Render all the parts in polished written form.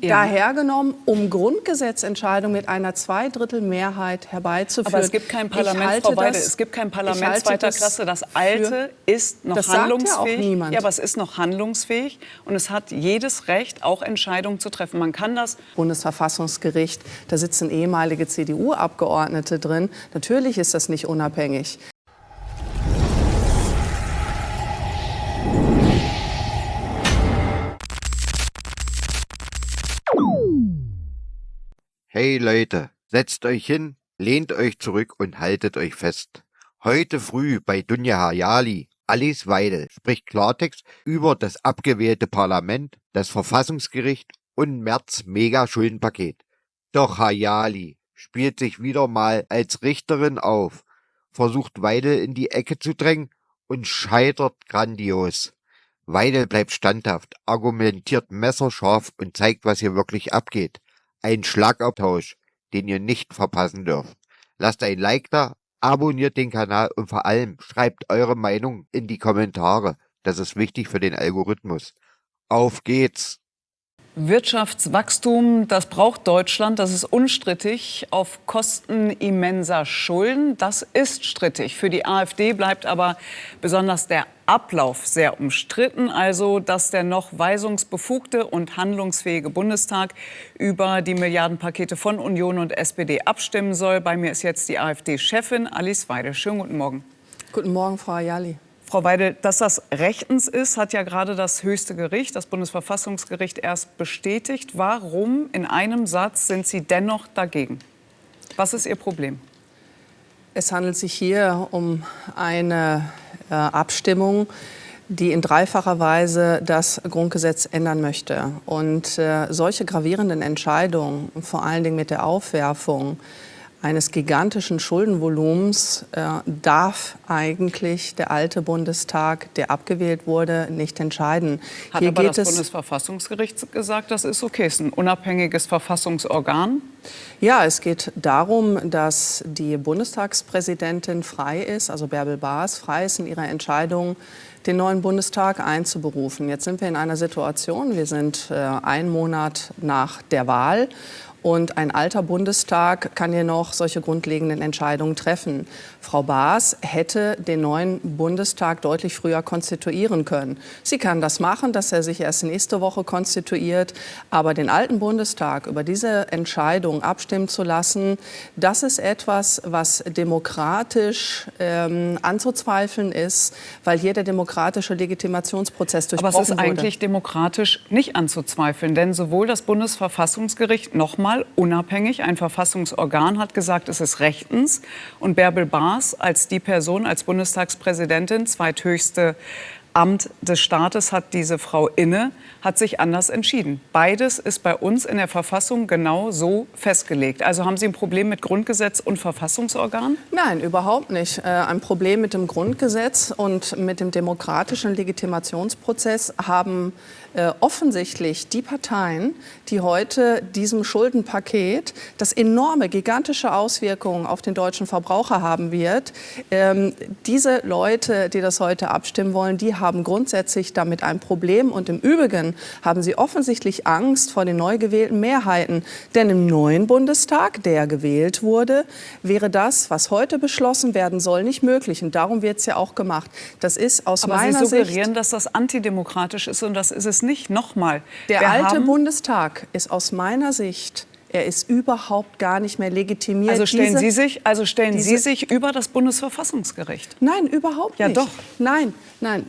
daher genommen, um Grundgesetzentscheidungen mit einer Zweidrittelmehrheit herbeizuführen. Aber es gibt kein Parlament, Frau Weidel, es gibt kein Parlament zweiter Klasse. Das alte ist noch handlungsfähig. Sagt ja auch niemand. Ja, aber es ist noch handlungsfähig und es hat jedes Recht, auch Entscheidungen zu treffen. Man kann das. Bundesverfassungsgericht, da sitzen ehemalige CDU-Abgeordnete drin. Natürlich ist das nicht unabhängig. Hey Leute, setzt euch hin, lehnt euch zurück und haltet euch fest. Heute früh bei Dunja Hayali, Alice Weidel spricht Klartext über das abgewählte Parlament, das Verfassungsgericht und Merz Mega-Schuldenpaket. Doch Hayali spielt sich wieder mal als Richterin auf, versucht Weidel in die Ecke zu drängen und scheitert grandios. Weidel bleibt standhaft, argumentiert messerscharf und zeigt, was hier wirklich abgeht. Ein Schlagabtausch, den ihr nicht verpassen dürft. Lasst ein Like da, abonniert den Kanal und vor allem schreibt eure Meinung in die Kommentare. Das ist wichtig für den Algorithmus. Auf geht's! Wirtschaftswachstum, das braucht Deutschland, das ist unstrittig, auf Kosten immenser Schulden. Das ist strittig. Für die AfD bleibt aber besonders der Ablauf sehr umstritten, also dass der noch weisungsbefugte und handlungsfähige Bundestag über die Milliardenpakete von Union und SPD abstimmen soll. Bei mir ist jetzt die AfD-Chefin Alice Weidel. Schönen guten Morgen. Guten Morgen, Frau Hayali. Frau Weidel, dass das rechtens ist, hat ja gerade das höchste Gericht, das Bundesverfassungsgericht, erst bestätigt. Warum in einem Satz sind Sie dennoch dagegen? Was ist Ihr Problem? Es handelt sich hier um eine Abstimmung, die in dreifacher Weise das Grundgesetz ändern möchte. Und solche gravierenden Entscheidungen, vor allen Dingen mit der Aufwerfung eines gigantischen Schuldenvolumens, darf eigentlich der alte Bundestag, der abgewählt wurde, nicht entscheiden. Hat Hier aber geht das Bundesverfassungsgericht gesagt, das ist okay, es ist ein unabhängiges Verfassungsorgan? Ja, es geht darum, dass die Bundestagspräsidentin frei ist, also Bärbel Baas frei ist in ihrer Entscheidung, den neuen Bundestag einzuberufen. Jetzt sind wir in einer Situation, wir sind einen Monat nach der Wahl. Und ein alter Bundestag kann hier noch solche grundlegenden Entscheidungen treffen. Frau Baas hätte den neuen Bundestag deutlich früher konstituieren können. Sie kann das machen, dass er sich erst nächste Woche konstituiert. Aber den alten Bundestag über diese Entscheidung abstimmen zu lassen, das ist etwas, was demokratisch anzuzweifeln ist, weil hier der demokratische Legitimationsprozess durchbrochen wurde. Aber es ist eigentlich demokratisch nicht anzuzweifeln, denn sowohl das Bundesverfassungsgericht nochmal unabhängig, ein Verfassungsorgan, hat gesagt, es ist rechtens. Und Bärbel Baas als die Person, als Bundestagspräsidentin, zweithöchste Amt des Staates hat diese Frau inne, hat sich anders entschieden. Beides ist bei uns in der Verfassung genau so festgelegt. Also haben Sie ein Problem mit Grundgesetz und Verfassungsorgan? Nein, überhaupt nicht. Ein Problem mit dem Grundgesetz und mit dem demokratischen Legitimationsprozess haben offensichtlich die Parteien, die heute diesem Schuldenpaket, das enorme, gigantische Auswirkungen auf den deutschen Verbraucher haben wird, diese Leute, die das heute abstimmen wollen, die haben grundsätzlich damit ein Problem. Und im Übrigen haben sie offensichtlich Angst vor den neu gewählten Mehrheiten. Denn im neuen Bundestag, der gewählt wurde, wäre das, was heute beschlossen werden soll, nicht möglich. Und darum wird es ja auch gemacht. Das ist aus meiner Sicht... Sie suggerieren, dass das antidemokratisch ist, und das ist es nicht. Nochmal. Der alte Bundestag ist aus meiner Sicht... Er ist überhaupt gar nicht mehr legitimiert. Also stellen Sie sich über das Bundesverfassungsgericht? Nein, überhaupt nicht. Ja, doch. Nein.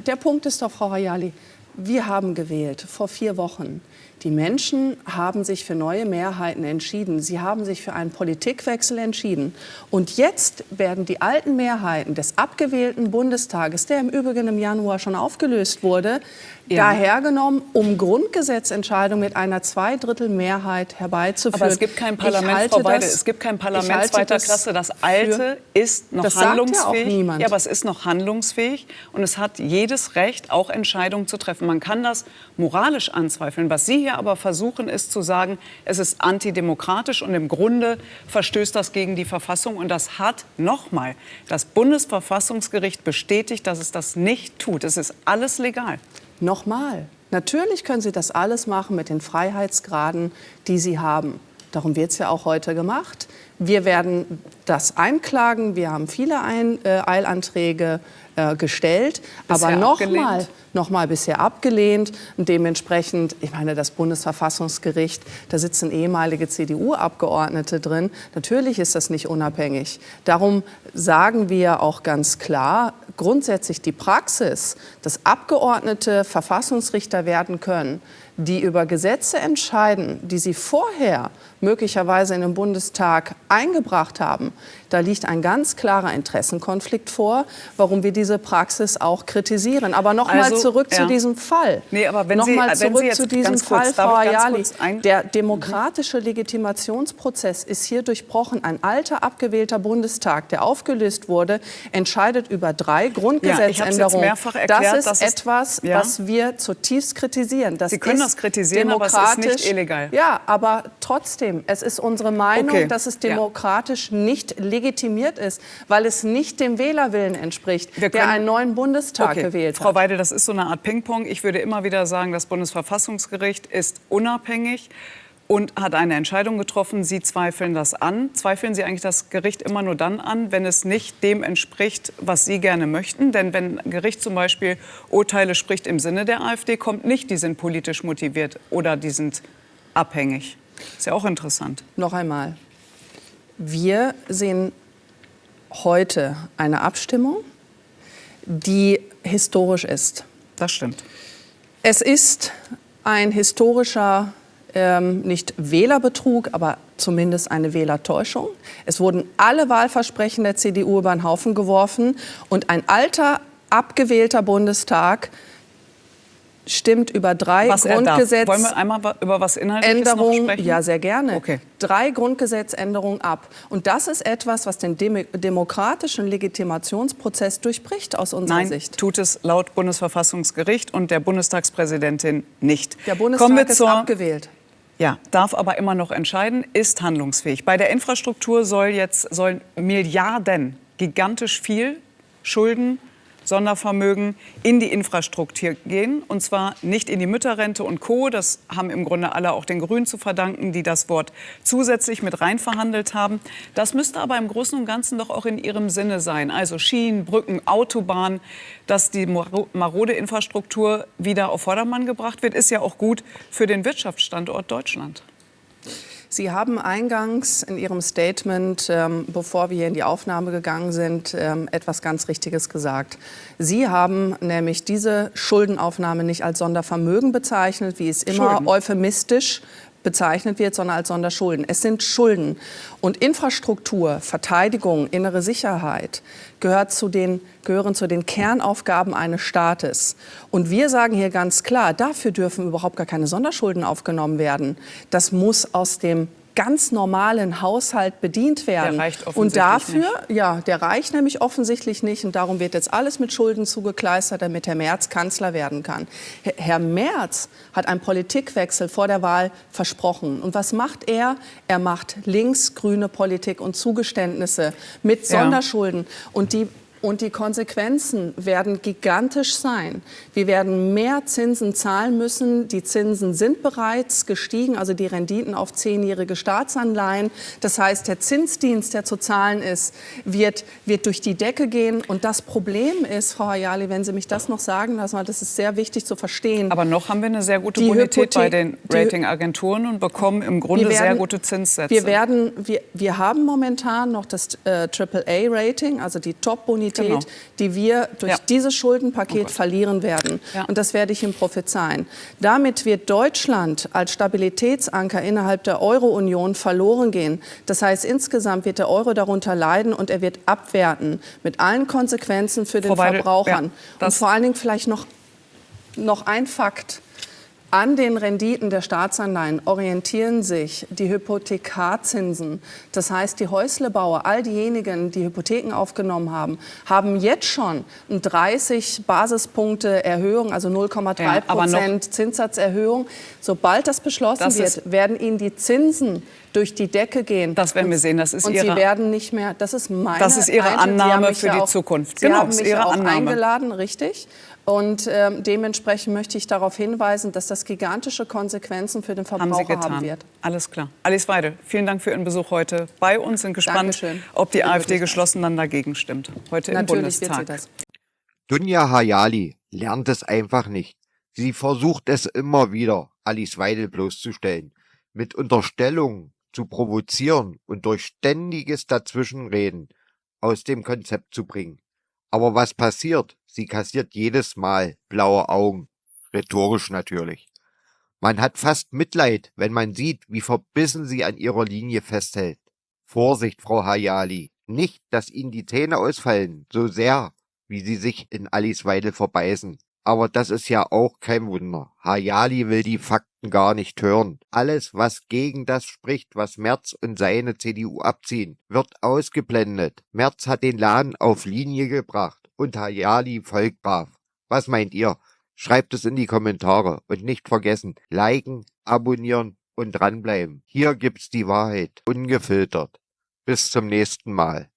Der Punkt ist doch, Frau Hayali, wir haben gewählt vor 4 Wochen. Die Menschen haben sich für neue Mehrheiten entschieden. Sie haben sich für einen Politikwechsel entschieden. Und jetzt werden die alten Mehrheiten des abgewählten Bundestages, der im Übrigen im Januar schon aufgelöst wurde, dahergenommen, um Grundgesetzentscheidungen mit einer Zweidrittelmehrheit herbeizuführen. Aber es gibt kein Parlament, Frau Weidel, es gibt kein Parlament zweiter Klasse. Das alte ist noch handlungsfähig. Sagt ja auch niemand. Ja, aber es ist noch handlungsfähig und es hat jedes Recht, auch Entscheidungen zu treffen. Man kann das moralisch anzweifeln. Was Sie hier aber versuchen, ist zu sagen, es ist antidemokratisch und im Grunde verstößt das gegen die Verfassung. Und das hat nochmal das Bundesverfassungsgericht bestätigt, dass es das nicht tut. Es ist alles legal. Nochmal. Natürlich können Sie das alles machen mit den Freiheitsgraden, die Sie haben. Darum wird es ja auch heute gemacht. Wir werden das einklagen. Wir haben viele Eilanträge gestellt, Bisher aber nochmal bisher abgelehnt. Und dementsprechend, ich meine, das Bundesverfassungsgericht, da sitzen ehemalige CDU-Abgeordnete drin. Natürlich ist das nicht unabhängig. Darum sagen wir auch ganz klar, grundsätzlich die Praxis, dass Abgeordnete Verfassungsrichter werden können, die über Gesetze entscheiden, die sie vorher möglicherweise in den Bundestag eingebracht haben, da liegt ein ganz klarer Interessenkonflikt vor, warum wir diese Praxis auch kritisieren. Aber nochmal zurück zu diesem Fall. Nee, aber wenn nochmal Sie zurück jetzt zu diesem ganz kurz, Fall, Frau darf ich ganz Ayali. kurz Der demokratische Legitimationsprozess ist hier durchbrochen. Ein alter, abgewählter Bundestag, der aufgelöst wurde, entscheidet über 3 Grundgesetzänderungen. Mehrfach erklärt, das ist etwas, was wir zutiefst kritisieren. Sie können das kritisieren, aber es ist nicht illegal. Ja, aber trotzdem, es ist unsere Meinung, dass es demokratisch nicht legitimiert ist, weil es nicht dem Wählerwillen entspricht, der einen neuen Bundestag gewählt hat. Frau Weidel, das ist so eine Art Ping-Pong. Ich würde immer wieder sagen, das Bundesverfassungsgericht ist unabhängig und hat eine Entscheidung getroffen. Sie zweifeln das an. Zweifeln Sie eigentlich das Gericht immer nur dann an, wenn es nicht dem entspricht, was Sie gerne möchten? Denn wenn ein Gericht zum Beispiel Urteile spricht im Sinne der AfD, kommt nicht, die sind politisch motiviert oder die sind abhängig. Ist ja auch interessant. Noch einmal. Wir sehen heute eine Abstimmung, die historisch ist. Das stimmt. Es ist ein historischer, nicht Wählerbetrug, aber zumindest eine Wählertäuschung. Es wurden alle Wahlversprechen der CDU über den Haufen geworfen und ein alter, abgewählter Bundestag stimmt über 3 Grundgesetzänderungen. Wollen wir einmal über was Inhaltliches noch sprechen? Ja, sehr gerne. Okay. 3 Grundgesetzänderungen ab. Und das ist etwas, was den demokratischen Legitimationsprozess durchbricht aus unserer Sicht. Nein, tut es laut Bundesverfassungsgericht und der Bundestagspräsidentin nicht. Der Bundestag ist abgewählt. Ja, darf aber immer noch entscheiden, ist handlungsfähig. Bei der Infrastruktur sollen Milliarden, gigantisch viel Schulden, Sondervermögen in die Infrastruktur gehen. Und zwar nicht in die Mütterrente und Co. Das haben im Grunde alle auch den Grünen zu verdanken, die das Wort zusätzlich mit rein verhandelt haben. Das müsste aber im Großen und Ganzen doch auch in ihrem Sinne sein. Also Schienen, Brücken, Autobahnen, dass die marode Infrastruktur wieder auf Vordermann gebracht wird, ist ja auch gut für den Wirtschaftsstandort Deutschland. Sie haben eingangs in Ihrem Statement, bevor wir hier in die Aufnahme gegangen sind, etwas ganz Richtiges gesagt. Sie haben nämlich diese Schuldenaufnahme nicht als Sondervermögen bezeichnet, wie es immer euphemistisch bezeichnet wird, sondern als Sonderschulden. Es sind Schulden. Und Infrastruktur, Verteidigung, innere Sicherheit gehören zu den Kernaufgaben eines Staates. Und wir sagen hier ganz klar, dafür dürfen überhaupt gar keine Sonderschulden aufgenommen werden. Das muss aus dem ganz normalen Haushalt bedient werden. Der reicht offensichtlich und dafür, nicht. ja, der reicht nämlich offensichtlich nicht. Und darum wird jetzt alles mit Schulden zugekleistert, damit Herr Merz Kanzler werden kann. Herr Merz hat einen Politikwechsel vor der Wahl versprochen. Und was macht er? Er macht linksgrüne Politik und Zugeständnisse mit Sonderschulden. Und die Konsequenzen werden gigantisch sein. Wir werden mehr Zinsen zahlen müssen. Die Zinsen sind bereits gestiegen, also die Renditen auf 10-jährige Staatsanleihen. Das heißt, der Zinsdienst, der zu zahlen ist, wird durch die Decke gehen. Und das Problem ist, Frau Ayali, wenn Sie mich das noch sagen lassen, das ist sehr wichtig zu verstehen. Aber noch haben wir eine sehr gute Bonität bei den Ratingagenturen und bekommen im Grunde sehr gute Zinssätze. Wir haben momentan noch das AAA-Rating, also die Top-Bonität, die wir durch dieses Schuldenpaket verlieren werden. Ja. Und das werde ich Ihnen prophezeien. Damit wird Deutschland als Stabilitätsanker innerhalb der Euro-Union verloren gehen. Das heißt, insgesamt wird der Euro darunter leiden und er wird abwerten mit allen Konsequenzen für den Verbrauchern. Und vor allen Dingen vielleicht noch ein Fakt. An den Renditen der Staatsanleihen orientieren sich die Hypothekarzinsen. Das heißt, die Häuslebauer, all diejenigen, die Hypotheken aufgenommen haben, haben jetzt schon eine 30 Basispunkte Erhöhung, also 0,3% Zinssatzerhöhung. Sobald das beschlossen wird, werden ihnen die Zinsen durch die Decke gehen. Das werden wir sehen. Das ist und Sie werden nicht mehr, das ist Ihre Annahme für die Zukunft. Sie haben mich auch eingeladen, richtig. Und dementsprechend möchte ich darauf hinweisen, dass das gigantische Konsequenzen für den Haben Sie Verbraucher haben getan. wird. Alles klar. Alice Weidel, vielen Dank für Ihren Besuch heute bei uns. Sind gespannt, Dankeschön. ob die Vielen AfD Dank. geschlossen dann dagegen stimmt. Heute im Natürlich wird Bundestag. sie das. Dunja Hayali lernt es einfach nicht. Sie versucht es immer wieder, Alice Weidel bloßzustellen, mit Unterstellungen zu provozieren und durch ständiges Dazwischenreden aus dem Konzept zu bringen. Aber was passiert? Sie kassiert jedes Mal blaue Augen. Rhetorisch natürlich. Man hat fast Mitleid, wenn man sieht, wie verbissen sie an ihrer Linie festhält. Vorsicht, Frau Hayali. Nicht, dass Ihnen die Zähne ausfallen, so sehr, wie sie sich in Alice Weidel verbeißen. Aber das ist ja auch kein Wunder. Hayali will die Fakten gar nicht hören. Alles, was gegen das spricht, was Merz und seine CDU abziehen, wird ausgeblendet. Merz hat den Laden auf Linie gebracht und Hayali folgt brav. Was meint ihr? Schreibt es in die Kommentare und nicht vergessen, liken, abonnieren und dranbleiben. Hier gibt's die Wahrheit, ungefiltert. Bis zum nächsten Mal.